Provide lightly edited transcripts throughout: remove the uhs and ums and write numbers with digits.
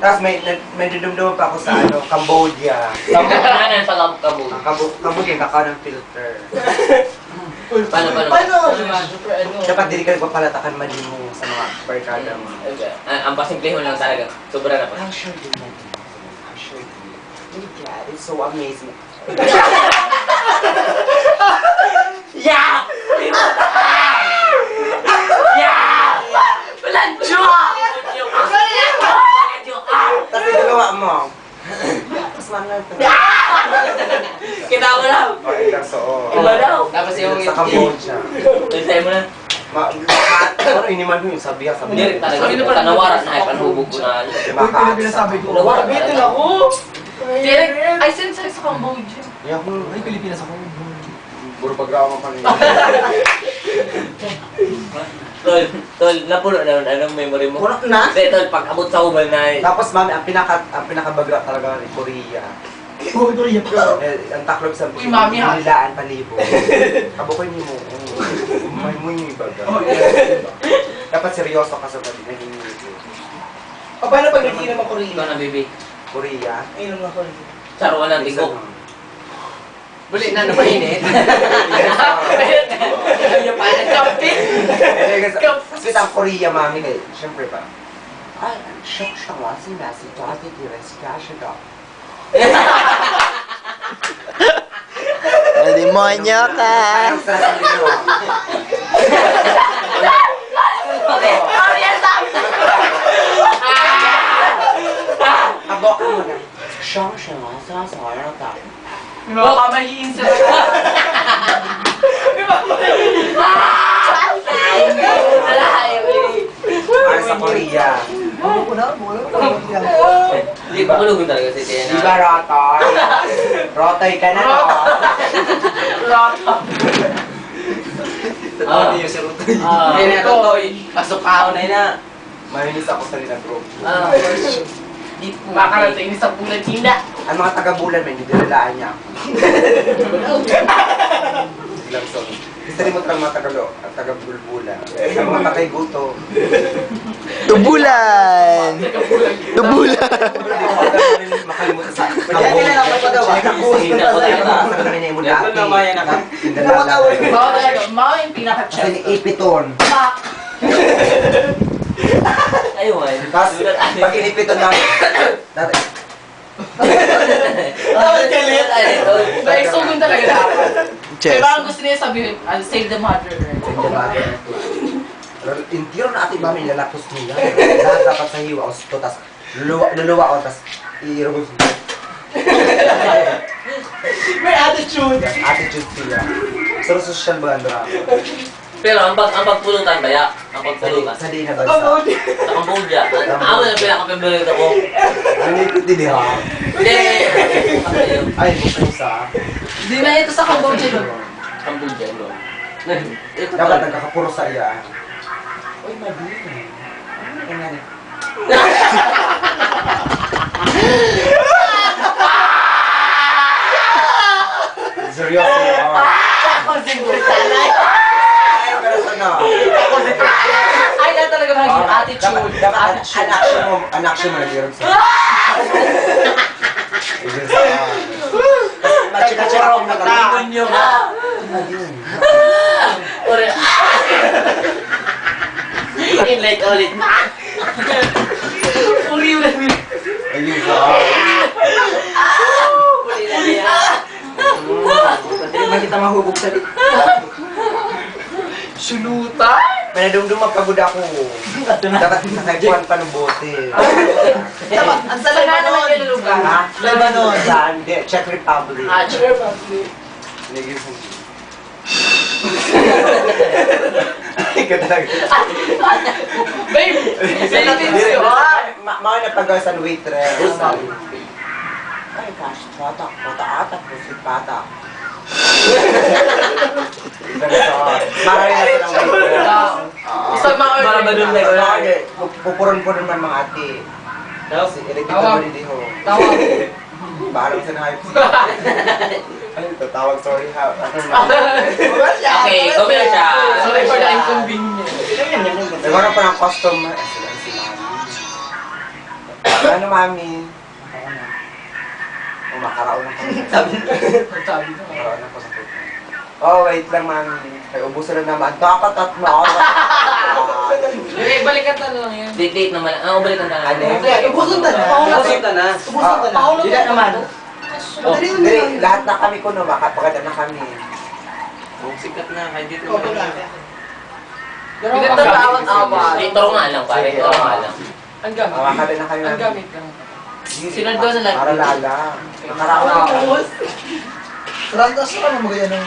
Tapos may dudumdum pa ako sa Cambodia. Kanan sa Cambodia. Cambodia, kakaw ng filter. Paano? Dapat hindi ka nagpapalatakan mali mo sa mga barkada mo. Ang pasimplihon lang talaga. Sobra na pa. I'll show you my I'll show you. Look at it, it's so amazing. Yeah! Yeah! Walang joke! Tapos ginagawa mo. Tapos mangal ka. Kita mo lang! Okay lang, so Iba daw! Tapos yung sa Cambodia. Tantay mo na. Ano iniman mo yung sabihan sa Hindi rin talaga. Tanawaran na ay panhubog ko na. Pinasabi ko. Tanawaran na Bitin talaga. ako! Direk, ay send sa Cambodia. Yung Ay, Pilipinas ako. puro pagkama pa rin. Tol, napuno na anong memory mo? Punak na? Hindi, tol, pag abot sa ubal na Tapos mami, ang pinakabagra talaga ni Korea. Oo, Korea pa. Ang taklog sa Uy, mami, ha? nilaan palibo. Kabukoy niyo mo. May mo yung baga. Dapat seryoso ka sa naging O paano pag hindi naman ikaw Korea? na, baby. Korea. Ayun lang ako. Charo, walang tingko. Bulit na mainit. Yung pa nag-camping. Sweet ang Korea, mami. Siyempre ba? Ay, ang shock siya nga. Sinasi, dati di-rest ka siya daw. Demonyo ka. Parang sa nilino. Abok mo na. Shock siya nga. Sasara ka. Baka mahiin sa Para sa Korea. Hindi pa malugon talaga si Tia Di ba, Rotoy? Rotoy ka na, no? Hindi yung si Rutoy. Hindi na Rutoy. Pasok ka na yun. Mahinis ako sa nilang group. makarating sa bulan China. Ang mga taga-bulan, may nilalaan niya ako. Ilang song. Gusto rin mo talagang mga at taga-bulbulan. Ang mga tagay-guto. Tubulan. Tubulan. Makalimutan sa... Kaya kilala ko pa daw. Baka talaga, mga yung Kasi pinaka-chat. ni Ipiton. Ayun. Tapos, pag inipiton namin, dati, Like, so good talaga dapat. Chess. Diba ang gusto niya sabihin, save the mother. Intiro na ating mami, lalapos nila. Lahat dapat sa hiwa o sto, tas luluwa o, tas iirugos nila. May attitude. Attitude sila. Pero social ba, Andra? Pero ang pagpulutan ba ya? Ang pagpulutan. Sa di na bansa. Sa Cambodia. Ako na pinaka-favorite ako. Ano yung hindi ha? Hindi. Ay, kung sa... Di na ito sa Cambodia, no? Cambodia, bro. Dapat nagkakapuro sa iya. Uy, mabili. Ano nangyari? Seryoso yun. Ayaw ka na sana. Ay, na talaga magiging attitude. Dapat an action mo nag-iirog sa... Machika-chika na ka. nyo ka. Inlight ulit. Uri ulit. Ayun sa... Uli na niya. Hindi ba kita mahubog sa di? Suluta? May nadumdum pagod ako. Dapat nakaipuan pa ng bote. Dapat, ang salaga naman yun lugar. Ha? Lebanon. Saan? Hindi, Czech Republic. Sure, probably. Nag-isang... Ikaw talaga. Babe, Philippines yun. Mga napagawa sa waitress. Ay, gosh, patak, patak, patak. Marami na sa ng waitress. Isang mga Marabadun na ko. Pupuron-puron man mga ate. Tapos, irikita mo rin di ho. Tawag. Baharap sa nahay. Ay, tatawag, sorry ha. Okay, come here siya. Sorry for the inconvenience. Nagkaroon pa ng customer. Sila si Mami. Ano, mami? Makaraon ako. Sabi ko. Makaraon ako sa puto. Oh, wait lang, mami. Ay, ubusan na naman. Kakatat na ako. Eh, balikan na lang yan. Date naman. Balikan na lang. Ano? Ubusog na na. Ubusog na na. Ubusog na na. Paulo Hindi naman. Oh, Madali mo Hindi, na. lahat na kami kuno, makapaganda na kami. Oh, sikat na. Kahit dito Opo na. Pinagtatawag awal. Turo nga lang, pare. Turo nga lang. Ang gamit. Makakala na kami. Ang gamit lang. Sinad daw sa lahat. Para lala. Nakaraon ako. Rantas ka naman magaya ng...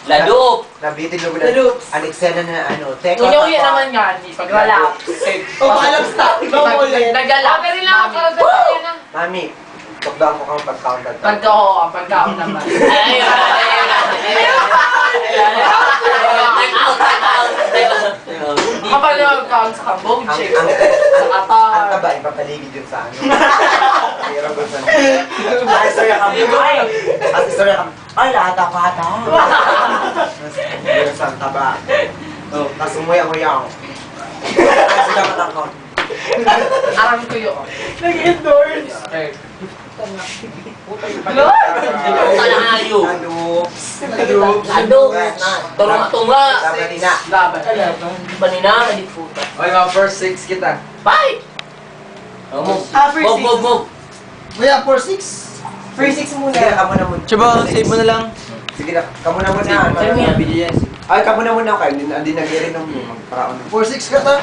Ladup! Nabitin mo Lalo. Ang eksena na ano. Teka, Unyo-unyo naman yan. Pag wala. Oh, paalam stop. Ikaw mo ulit. Nagala. Pero lang ako na. Mami, tukdaan ko kang pag-counter. Pagka oo, pagkaon naman. Ayun na, ayun na. Time out, time out. Kapag nagkaon sa kabog, chick. Sa Ang katar. taba, ipapaligid yun sa ano. Mayroon ko sa Ay, istorya kami. At istorya kami. Ay, lata-pata. Mayroon sa taba. Oh, tapos umuya-umuya ako. Ay, sila matakot. Aram ko yun. Nag-endorse. Kalahayo. Ano? Ladup. Turo nga tunga. Laban din na. Laban. Banina, kaliputan. Okay, mga first 6 kita. Fight! Oh, move. First Move, six. move, move. Kuya, 4-6. Free 6 muna. Sige, kamo na muna. Chaba, save mo na lang. Sige na, kamo na muna. Save mo yan. BGS. Ay, kamo na muna kayo. Hindi nag-iinom mo. Magparaon. 4-6 ka ta.